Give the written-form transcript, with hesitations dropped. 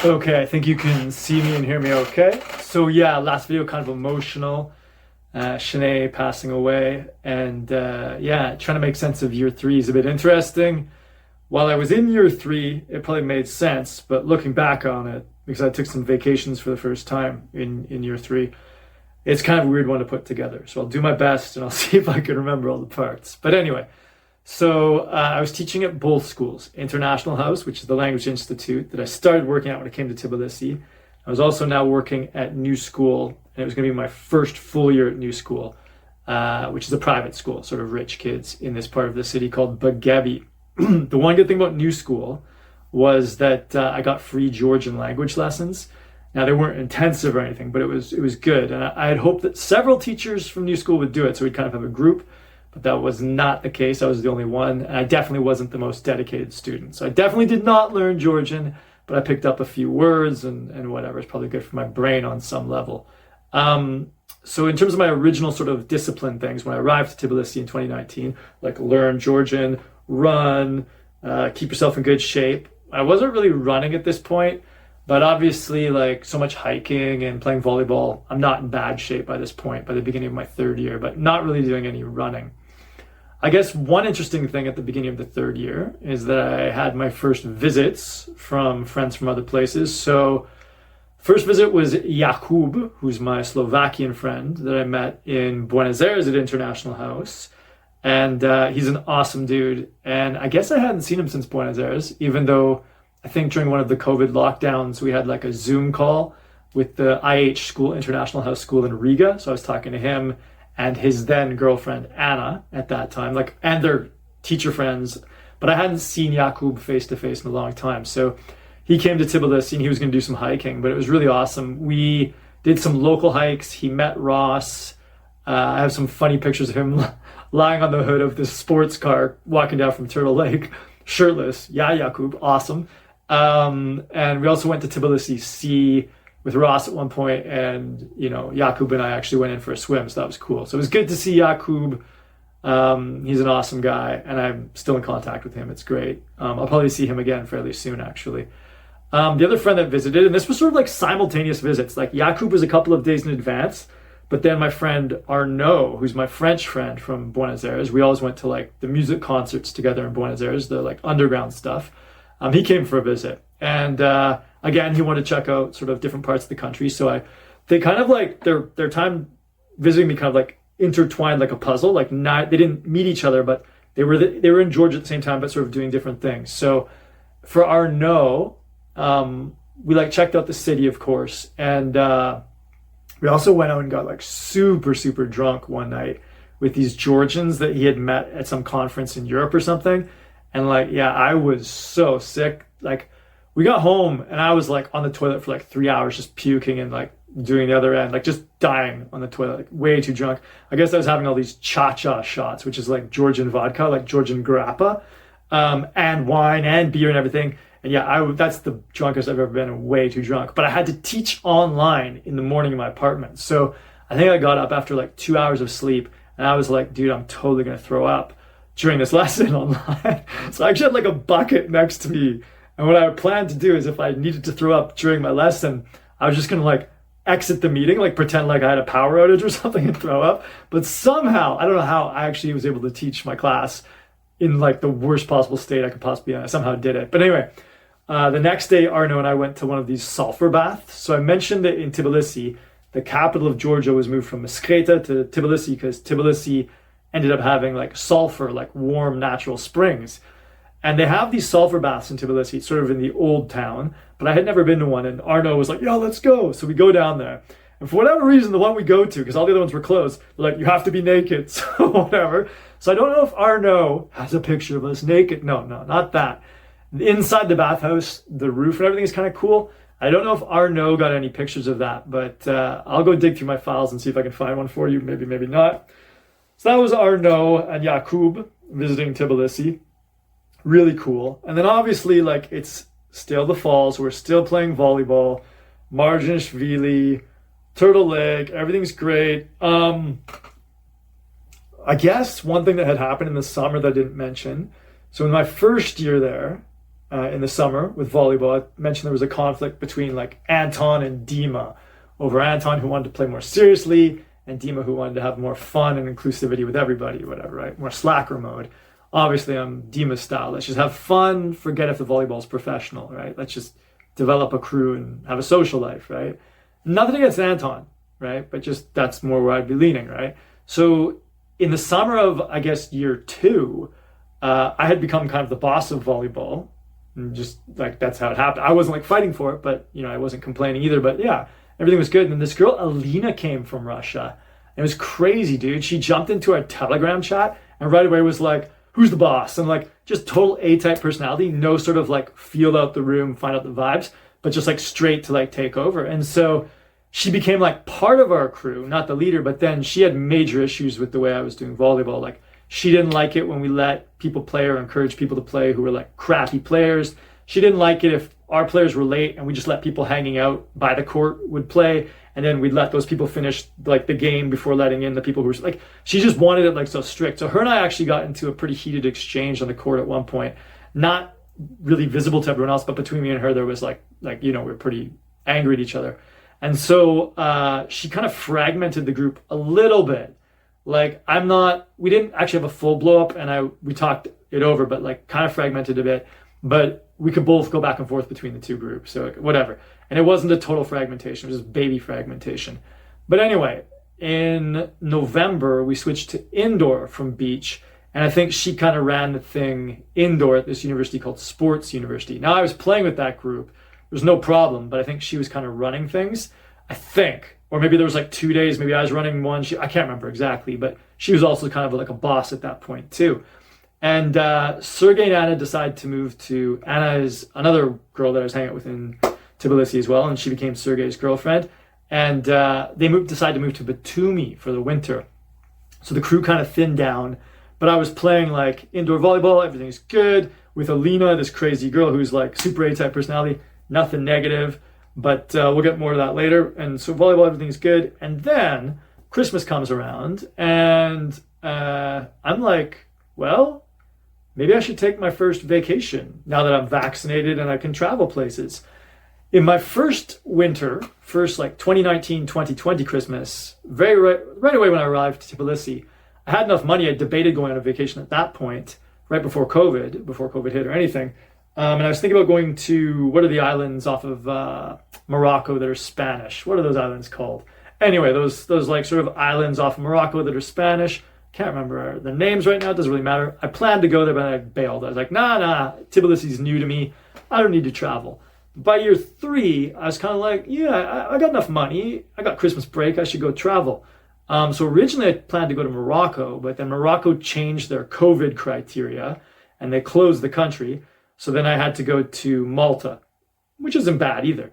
Okay, I think you can see me and hear me okay. So yeah, last video kind of emotional. Shanae passing away, and yeah, trying to make sense of year three is a bit interesting. While I was in year three, it probably made sense, but looking back on it, because I took some vacations for the first time in year three, it's kind of a weird one to put together. So I'll do my best and I'll see if I can remember all the parts. But anyway, so I was teaching at both schools, International House, which is the language institute that I started working at when I came to Tbilisi. I was also now working at New School, and it was going to be my first full year at New School, which is a private school, sort of rich kids in this part of the city called Bagabi. The one good thing about New School was that I got free Georgian language lessons. Now they weren't intensive or anything, but it was good, and I had hoped that several teachers from New School would do it, so we'd kind of have a group. But that was not the case. I was the only one, and I definitely wasn't the most dedicated student. So I definitely did not learn Georgian, but I picked up a few words and whatever. It's probably good for my brain on some level. So in terms of my original sort of discipline things, when I arrived to Tbilisi in 2019, like learn Georgian, run, keep yourself in good shape. I wasn't really running at this point, but obviously like so much hiking and playing volleyball, I'm not in bad shape by this point, by the beginning of my third year, but not really doing any running. I guess one interesting thing at the beginning of the third year is that I had my first visits from friends from other places. So first visit was Jakub, who's my Slovakian friend that I met in Buenos Aires at International House. And he's an awesome dude. And I guess I hadn't seen him since Buenos Aires, even though I think during one of the COVID lockdowns, we had like a Zoom call with the IH school, International House School in Riga. So I was talking to him and his then girlfriend Anna at that time, like, and their teacher friends, but I hadn't seen Jakub face to face in a long time. So he came to Tbilisi and he was going to do some hiking, but it was really awesome. We did some local hikes. He met Ross. I have some funny pictures of him lying on the hood of this sports car, walking down from Turtle Lake, shirtless. Yeah, Jakub, awesome. And we also went to Tbilisi Sea with Ross at one point, and Jakub and I actually went in for a swim, so that was cool. So it was good to see Jakub. He's an awesome guy, and I'm still in contact with him. It's great. I'll probably see him again fairly soon, actually. The other friend that visited, and this was sort of like simultaneous visits, like Jakub was a couple of days in advance, but then my friend Arnaud, who's my French friend from Buenos Aires, we always went to like the music concerts together in Buenos Aires, the like underground stuff. He came for a visit, and again, he wanted to check out sort of different parts of the country. So they kind of like their time visiting me kind of like intertwined like a puzzle. Like they didn't meet each other, but they were in Georgia at the same time, but sort of doing different things. So for Arnaud, we like checked out the city, of course, and we also went out and got like super drunk one night with these Georgians that he had met at some conference in Europe or something. And like, yeah, I was so sick. Like, we got home and I was like on the toilet for like 3 hours, just puking and like doing the other end, like just dying on the toilet, like way too drunk. I guess I was having all these cha-cha shots, which is like Georgian vodka, like Georgian grappa, and wine and beer and everything. And yeah, that's the drunkest I've ever been, and way too drunk. But I had to teach online in the morning in my apartment. So I think I got up after like 2 hours of sleep and I was like, dude, I'm totally going to throw up during this lesson online. So I actually had like a bucket next to me. And what I planned to do is if I needed to throw up during my lesson, I was just going to like exit the meeting, like pretend like I had a power outage or something and throw up. But somehow, I don't know how, I actually was able to teach my class in like the worst possible state I could possibly be in. I somehow did it. But anyway, the next day, Arnaud and I went to one of these sulfur baths. So I mentioned that in Tbilisi, the capital of Georgia was moved from Meskheta to Tbilisi because Tbilisi ended up having like sulfur, like warm natural springs. And they have these sulfur baths in Tbilisi, sort of in the old town, but I had never been to one. And Arnaud was like, yo, let's go. So we go down there. And for whatever reason, the one we go to, because all the other ones were closed, they're like, you have to be naked. So whatever. So I don't know if Arnaud has a picture of us naked. No, not that. Inside the bathhouse, the roof and everything is kind of cool. I don't know if Arnaud got any pictures of that, but I'll go dig through my files and see if I can find one for you. Maybe not. So that was Arnaud and Jakub visiting Tbilisi. Really cool. And then obviously, like, it's still the fall, so we're still playing volleyball. Marginishvili, Turtle Lake, everything's great. I guess one thing that had happened in the summer that I didn't mention. So in my first year there, in the summer with volleyball. I mentioned there was a conflict between like Anton and Dima over Anton, who wanted to play more seriously, and Dima, who wanted to have more fun and inclusivity with everybody, whatever, right? More slacker mode. Obviously, I'm Dima's style. Let's just have fun, forget if the volleyball's professional, right? Let's just develop a crew and have a social life, right? Nothing against Anton, right? But just that's more where I'd be leaning, right? So in the summer of, I guess, year 2, I had become kind of the boss of volleyball. And just like, that's how it happened. I wasn't like fighting for it, but I wasn't complaining either. But yeah, everything was good. And then this girl, Alina, came from Russia. It was crazy, dude. She jumped into our Telegram chat and right away was like, who's the boss? And like, just total A-type personality, no sort of like feel out the room, find out the vibes, but just like straight to like take over. And so she became like part of our crew, not the leader, but then she had major issues with the way I was doing volleyball. Like, she didn't like it when we let people play or encourage people to play who were like crappy players. She didn't like it if our players were late and we just let people hanging out by the court would play. And then we'd let those people finish like the game before letting in the people who were like, she just wanted it like so strict. So her and I actually got into a pretty heated exchange on the court at one point, not really visible to everyone else, but between me and her, there was like, we were pretty angry at each other. And so she kind of fragmented the group a little bit. Like, we didn't actually have a full blow up and we talked it over, but like kind of fragmented a bit, but we could both go back and forth between the two groups. So whatever. And it wasn't a total fragmentation, it was just baby fragmentation. But anyway, in November, we switched to indoor from beach. And I think she kind of ran the thing indoor at this university called Sports University. Now, I was playing with that group. There's no problem, but I think she was kind of running things. I think. Or maybe there was like 2 days, maybe I was running one. I can't remember exactly, but she was also kind of like a boss at that point too. And Sergey and Anna decided to move to, Anna is another girl that I was hanging out with in Tbilisi as well, and she became Sergey's girlfriend. And they decided to move to Batumi for the winter. So the crew kind of thinned down, but I was playing like indoor volleyball, everything's good, with Alina, this crazy girl who's like super A-type personality, nothing negative. But we'll get more of that later. And so volleyball, everything's good. And then Christmas comes around and I'm like, well, maybe I should take my first vacation now that I'm vaccinated and I can travel places. In my first winter, like 2019, 2020 Christmas, right away when I arrived to Tbilisi, I had enough money. I debated going on a vacation at that point, right before COVID hit or anything. And I was thinking about going to, what are the islands off of Morocco that are Spanish? What are those islands called? Anyway, those like sort of islands off of Morocco that are Spanish. Can't remember the names right now. It doesn't really matter. I planned to go there, but I bailed. I was like, nah, Tbilisi's new to me. I don't need to travel. By year 3, I was kind of like, yeah, I got enough money. I got Christmas break. I should go travel. So originally I planned to go to Morocco, but then Morocco changed their COVID criteria and they closed the country. So then I had to go to Malta, which isn't bad either.